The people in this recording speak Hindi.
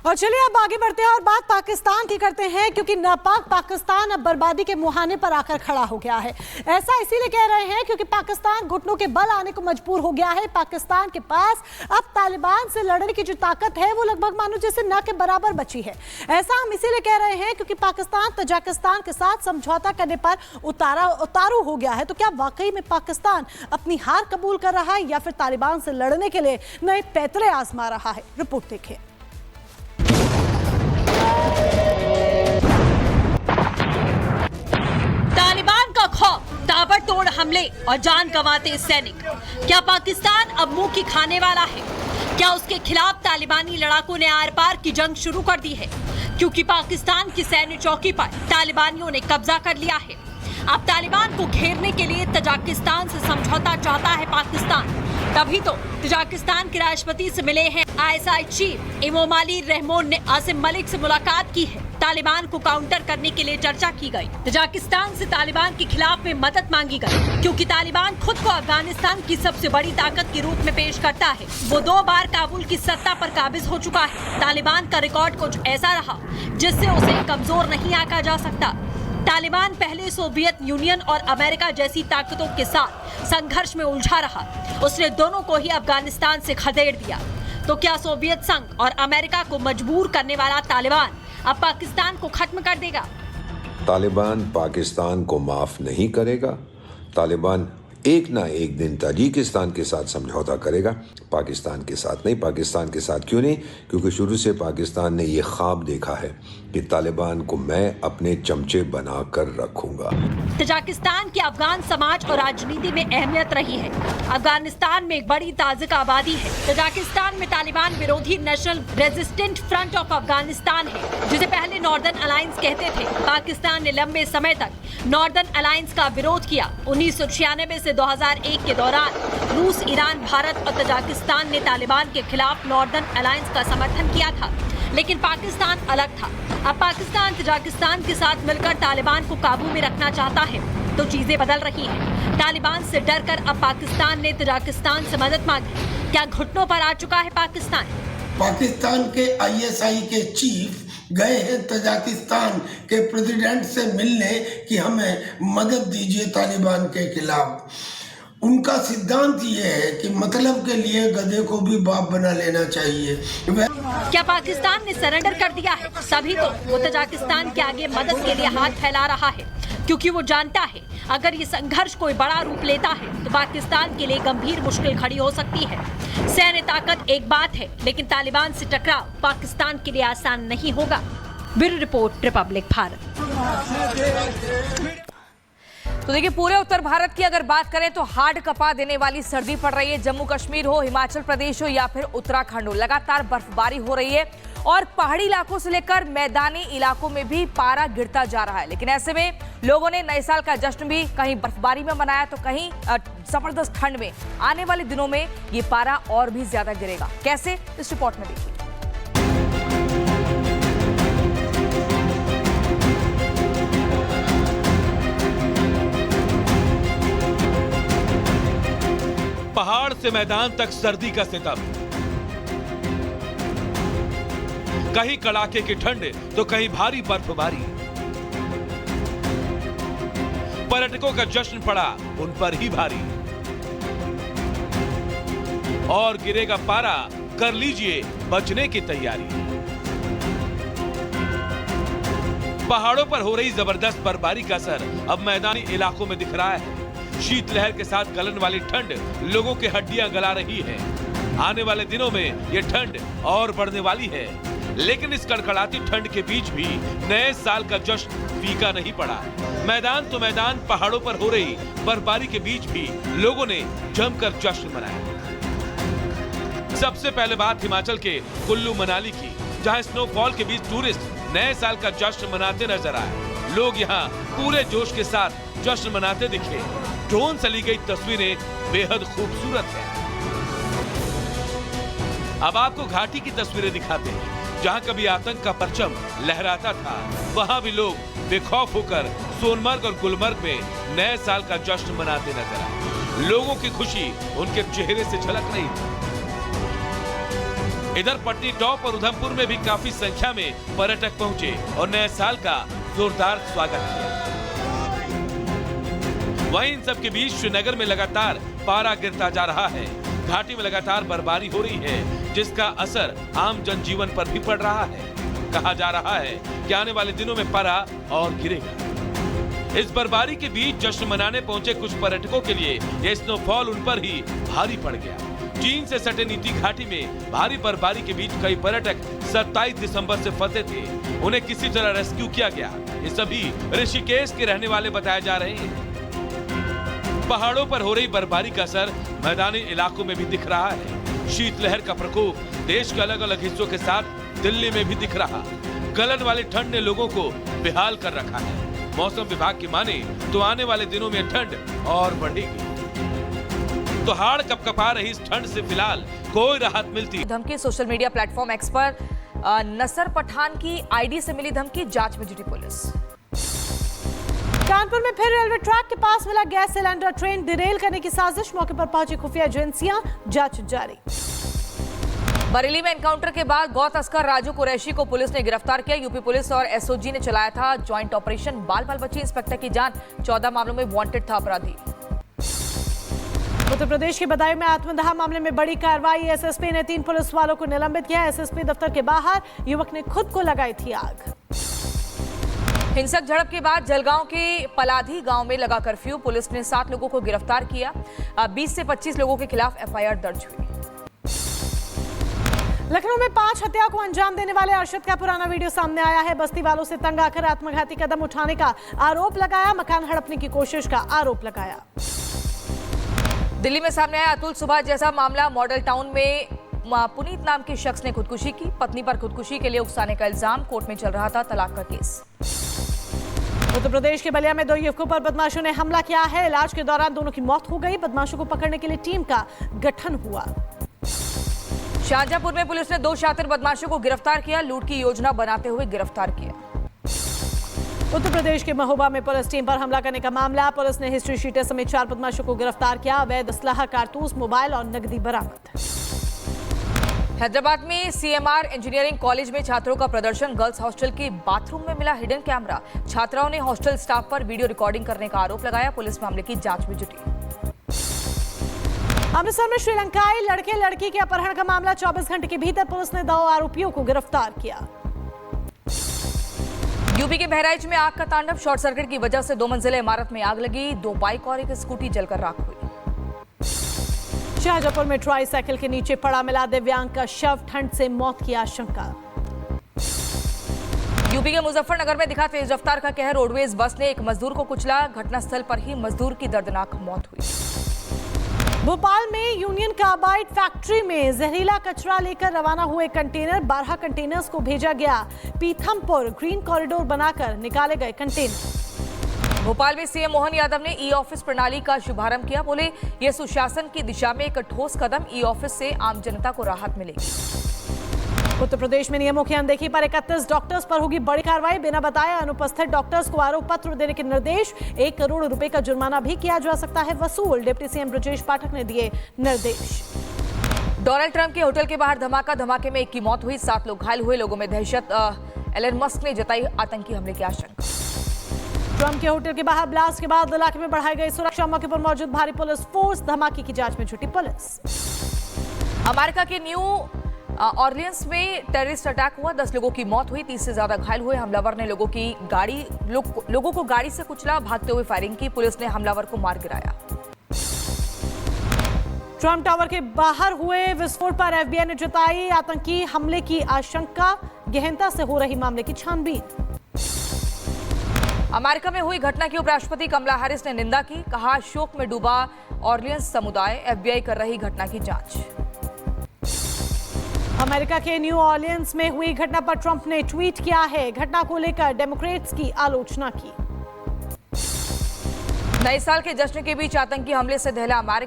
और चलिए अब आगे बढ़ते हैं और बात पाकिस्तान की करते हैं, क्योंकि नापाक पाकिस्तान अब बर्बादी के मुहाने पर आकर खड़ा हो गया है। ऐसा इसीलिए कह रहे हैं क्योंकि पाकिस्तान घुटनों के बल आने को मजबूर हो गया है। पाकिस्तान के पास अब तालिबान से लड़ने की जो ताकत है वो लगभग मानो जैसे न के बराबर बची है। ऐसा हम इसीलिए कह रहे हैं क्योंकि पाकिस्तान तजाकिस्तान के साथ समझौता करने पर उतारू हो गया है। तो क्या वाकई में पाकिस्तान अपनी हार कबूल कर रहा है या फिर तालिबान से लड़ने के लिए नए पैतरे आजमा रहा है? रिपोर्ट देखिए। तालिबान का खौफ, ताबड़तोड़ हमले और जान गंवाते सैनिक। क्या पाकिस्तान अब मुंह की खाने वाला है? क्या उसके खिलाफ तालिबानी लड़ाकों ने आर पार की जंग शुरू कर दी है? क्योंकि पाकिस्तान की सैन्य चौकी पर तालिबानियों ने कब्जा कर लिया है। अब तालिबान को घेरने के लिए तजाकिस्तान से समझौता चाहता है पाकिस्तान। तभी तो तजाकिस्तान के राष्ट्रपति से मिले हैं ISI चीफ इमोमाली रहमोन ने आसिम मलिक से मुलाकात की है। तालिबान को काउंटर करने के लिए चर्चा की गई। तजाकिस्तान से तालिबान के खिलाफ में मदद मांगी गई, क्योंकि तालिबान खुद को अफगानिस्तान की सबसे बड़ी ताकत के रूप में पेश करता है। वो 2 बार काबुल की सत्ता पर काबिज हो चुका है। तालिबान का रिकॉर्ड कुछ ऐसा रहा जिससे उसे कमजोर नहीं आंका जा सकता। तालिबान पहले सोवियत यूनियन और अमेरिका जैसी ताकतों के साथ संघर्ष में उलझा रहा। उसने दोनों को ही अफगानिस्तान से खदेड़ दिया। तो क्या सोवियत संघ और अमेरिका को मजबूर करने वाला तालिबान अब पाकिस्तान को खत्म कर देगा? तालिबान पाकिस्तान को माफ नहीं करेगा। तालिबान एक ना एक दिन ताजिकिस्तान के साथ समझौता करेगा, पाकिस्तान के साथ नहीं। पाकिस्तान के साथ क्यों नहीं? क्योंकि शुरू से पाकिस्तान ने ये ख्वाब देखा है कि तालिबान को मैं अपने चमचे बनाकर रखूंगा। तजाकिस्तान की अफगान समाज और राजनीति में अहमियत रही है। अफगानिस्तान में एक बड़ी ताजिक आबादी है। तजाकिस्तान में तालिबान विरोधी national resistant front of Afghanistan है, जिसे पहले नॉर्दर्न अलायंस कहते थे। पाकिस्तान ने लंबे समय तक नॉर्दर्न अलायंस का विरोध किया। 1996 से 2001 के दौरान रूस, ईरान, भारत और तजाकिस्तान ने तालिबान के खिलाफ नॉर्दर्न अलायंस का समर्थन किया था, लेकिन पाकिस्तान अलग था। अब पाकिस्तान तजाकिस्तान के साथ मिलकर तालिबान को काबू में रखना चाहता है, तो चीजें बदल रही हैं। तालिबान से डरकर अब पाकिस्तान ने तजाकिस्तान से मदद मांगी। क्या घुटनों पर आ चुका है पाकिस्तान? पाकिस्तान के ISI के चीफ गए हैं तजाकिस्तान के प्रेसिडेंट से मिलने कि हमें मदद दीजिए तालिबान के खिलाफ। उनका सिद्धांत ये है कि मतलब के लिए गधे को भी बाप बना लेना चाहिए। क्या पाकिस्तान ने सरेंडर कर दिया है? तभी तो वो तजाकिस्तान के आगे मदद के लिए हाथ फैला रहा है, क्योंकि वो जानता है अगर ये संघर्ष कोई बड़ा रूप लेता है तो पाकिस्तान के लिए गंभीर मुश्किल खड़ी हो सकती है। सैन्य ताकत एक बात है, लेकिन तालिबान से टकराव पाकिस्तान के लिए आसान नहीं होगा। Bureau report, Republic Bharat. तो देखिए, पूरे उत्तर भारत की अगर बात करें तो हाड़ कपा देने वाली सर्दी पड़ रही है। जम्मू कश्मीर हो, हिमाचल प्रदेश हो या फिर उत्तराखंड हो, लगातार बर्फबारी हो रही है और पहाड़ी इलाकों से लेकर मैदानी इलाकों में भी पारा गिरता जा रहा है। लेकिन ऐसे में लोगों ने नए साल का जश्न भी कहीं बर्फबारी में मनाया तो कहीं जबरदस्त ठंड में। आने वाले दिनों में ये पारा और भी ज्यादा गिरेगा। कैसे, इस रिपोर्ट में देखिए। पहाड़ से मैदान तक सर्दी का सितम, कहीं कड़ाके की ठंड तो कहीं भारी बर्फबारी। पर्यटकों का जश्न पड़ा उन पर ही भारी। और गिरेगा पारा, कर लीजिए बचने की तैयारी। पहाड़ों पर हो रही जबरदस्त बर्फबारी का असर अब मैदानी इलाकों में दिख रहा है। शीतलहर के साथ गलन वाली ठंड लोगों की हड्डियां गला रही है। आने वाले दिनों में ये ठंड और बढ़ने वाली है। लेकिन इस कड़कड़ाती ठंड के बीच भी नए साल का जश्न फीका नहीं पड़ा। मैदान तो मैदान, पहाड़ों पर हो रही बर्फबारी के बीच भी लोगों ने जमकर जश्न मनाया। सबसे पहले बात हिमाचल के कुल्लू मनाली की, जहां स्नोफॉल के बीच टूरिस्ट नए साल का जश्न मनाते नजर आए। लोग यहाँ पूरे जोश के साथ जश्न मनाते दिखे। ड्रोन से ली गई तस्वीरें बेहद खूबसूरत हैं। अब आपको घाटी की तस्वीरें दिखाते हैं, जहां कभी आतंक का परचम लहराता था। वहां भी लोग बेखौफ होकर सोनमर्ग और गुलमर्ग में नए साल का जश्न मनाते नजर आए। लोगों की खुशी उनके चेहरे से झलक रही थी। इधर पटनी टॉप और उधमपुर में भी काफी संख्या में पर्यटक पहुंचे और नए साल का जोरदार स्वागत किया। वहीं इन सब के बीच श्रीनगर में लगातार पारा गिरता जा रहा है। घाटी में लगातार बर्फबारी हो रही है, जिसका असर आम जनजीवन पर भी पड़ रहा है। कहा जा रहा है कि आने वाले दिनों में पारा और गिरेगा। इस बर्फबारी के बीच जश्न मनाने पहुंचे कुछ पर्यटकों के लिए यह स्नोफॉल उन पर ही भारी पड़ गया। चीन से सटे नीति घाटी में भारी बर्फबारी के बीच कई पर्यटक 27 दिसंबर से फंसे थे। उन्हें किसी तरह रेस्क्यू किया गया। ये सभी ऋषिकेश के रहने वाले बताए जा रहे हैं। पहाड़ों पर हो रही बर्फबारी का असर मैदानी इलाकों में भी दिख रहा है। शीतलहर का प्रकोप देश के अलग अलग हिस्सों के साथ दिल्ली में भी दिख रहा। गलन वाली ठंड ने लोगों को बेहाल कर रखा है। मौसम विभाग की माने तो आने वाले दिनों में ठंड और बढ़ेगी। तो हाड़ कपकपा रही इस ठंड से फिलहाल कोई राहत मिलती। धमकी सोशल मीडिया प्लेटफॉर्म एक्स पर नसर पठान की आईडी से मिली धमकी, जांच में जुटी पुलिस। कानपुर में फिर रेलवे ट्रैक के पास मिला गैस सिलेंडर, ट्रेन डिरेल करने की साजिश, मौके पर पहुंची खुफिया एजेंसियां, जांच जारी। बरेली में एनकाउंटर के बाद गौ तस्कर राजू कुरैशी को पुलिस ने गिरफ्तार किया। यूपी पुलिस और एसओजी ने चलाया था ज्वाइंट ऑपरेशन। बाल बाल बची इंस्पेक्टर की जान, 14 मामलों में वांटेड था अपराधी। उत्तर प्रदेश के बदायूं में आत्मदाह मामले में बड़ी कार्रवाई, एसएसपी ने 3 पुलिस वालों को निलंबित किया। एसएसपी दफ्तर के बाहर युवक ने खुद को लगाई थी आग। हिंसक झड़प के बाद जलगांव के पलाधी गांव में लगा कर्फ्यू, पुलिस ने 7 लोगों को गिरफ्तार किया। 20 से 25 लोगों के खिलाफ एफआईआर दर्ज हुई। लखनऊ में 5 हत्या को अंजाम देने वाले अरशद का पुराना वीडियो सामने आया है। बस्ती वालों से तंग आकर आत्मघाती कदम उठाने का आरोप लगाया, मकान हड़पने की कोशिश का आरोप लगाया। दिल्ली में सामने आया अतुल सुभाष जैसा मामला। मॉडल टाउन में पुनीत नाम के शख्स ने खुदकुशी की। पत्नी पर खुदकुशी के लिए उकसाने का इल्जाम, कोर्ट में चल रहा था तलाक का केस। उत्तर प्रदेश के बलिया में 2 युवकों पर बदमाशों ने हमला किया है। इलाज के दौरान दोनों की मौत हो गई। बदमाशों को पकड़ने के लिए टीम का गठन हुआ। शाहजहांपुर में पुलिस ने 2 शातिर बदमाशों को गिरफ्तार किया। लूट की योजना बनाते हुए गिरफ्तार किया। उत्तर प्रदेश के महोबा में पुलिस टीम पर हमला करने का मामला, पुलिस ने हिस्ट्री शीटर समेत 4 बदमाशों को गिरफ्तार किया। अवैध असलाह, कारतूस, मोबाइल और नकदी बरामद। हैदराबाद में सीएमआर इंजीनियरिंग कॉलेज में छात्रों का प्रदर्शन, गर्ल्स हॉस्टल के बाथरूम में मिला हिडन कैमरा। छात्राओं ने हॉस्टल स्टाफ पर वीडियो रिकॉर्डिंग करने का आरोप लगाया। पुलिस मामले की जांच में जुटी। अमृतसर में श्रीलंकाई लड़के लड़की के अपहरण का मामला, 24 घंटे के भीतर पुलिस ने 2 आरोपियों को गिरफ्तार किया। यूपी के बहराइच में आग का तांडव, शॉर्ट सर्किट की वजह से 2 मंजिला इमारत में आग लगी। 2 बाइक और 1 स्कूटी जलकर राख हुई। शाहजहांपुर में ट्राईसाइकिल के नीचे पड़ा मिला दिव्यांग का शव, ठंड से मौत की आशंका। यूपी के मुजफ्फरनगर में दिखा तेज रफ्तार का कहर, रोडवेज बस ने एक मजदूर को कुचला। घटनास्थल पर ही मजदूर की दर्दनाक मौत हुई। भोपाल में यूनियन कार्बाइड फैक्ट्री में जहरीला कचरा लेकर रवाना हुए कंटेनर, 12 कंटेनर्स को भेजा गया पीथमपुर। ग्रीन कॉरिडोर बनाकर निकाले गए कंटेनर। भोपाल में सीएम मोहन यादव ने ई ऑफिस प्रणाली का शुभारंभ किया। बोले, यह सुशासन की दिशा में एक ठोस कदम, ई ऑफिस से आम जनता को राहत मिलेगी। उत्तर प्रदेश में नियमों की अनदेखी पर 31 डॉक्टर्स पर होगी बड़ी कार्रवाई। बिना बताए अनुपस्थित डॉक्टर्स को आरोप पत्र देने के निर्देश। 1 करोड़ रुपए का जुर्माना भी किया जा सकता है वसूल। डिप्टी सीएम ब्रजेश पाठक ने दिए निर्देश। डोनाल्ड ट्रंप के होटल के बाहर धमाका, धमाके में 1 की मौत हुई, 7 लोग घायल हुए। लोगों में दहशत। एलन मस्क ने जताई आतंकी हमले की आशंका। ट्रंप के होटल के बाहर ब्लास्ट के बाद इलाके में बढ़ाई गई सुरक्षा, मौके पर मौजूद भारी पुलिस फोर्स। धमाके की जांच में जुटी पुलिस। अमेरिका के न्यू ऑरलियंस में टेररिस्ट अटैक हुआ, 10 लोगों की मौत हुई, 30 से ज्यादा घायल हुए। हमलावर ने लोगों को गाड़ी से कुचला, भागते हुए फायरिंग की। पुलिस ने हमलावर को मार गिराया। ट्रंप टावर के बाहर हुए विस्फोट पर एफबीआई ने जताई आतंकी हमले की आशंका। गहनता से हो रही मामले की छानबीन। अमेरिका में हुई घटना की उपराष्ट्रपति कमला हैरिस ने निंदा की। कहा, शोक में डूबा ऑरलियंस समुदाय, एफबीआई कर रही घटना की जांच। अमेरिका के न्यू ऑरलियंस में हुई घटना पर ट्रंप ने ट्वीट किया है। घटना को लेकर डेमोक्रेट्स की आलोचना की। नए साल के जश्न के बीच आतंकी हमले से दहला अमेरिका।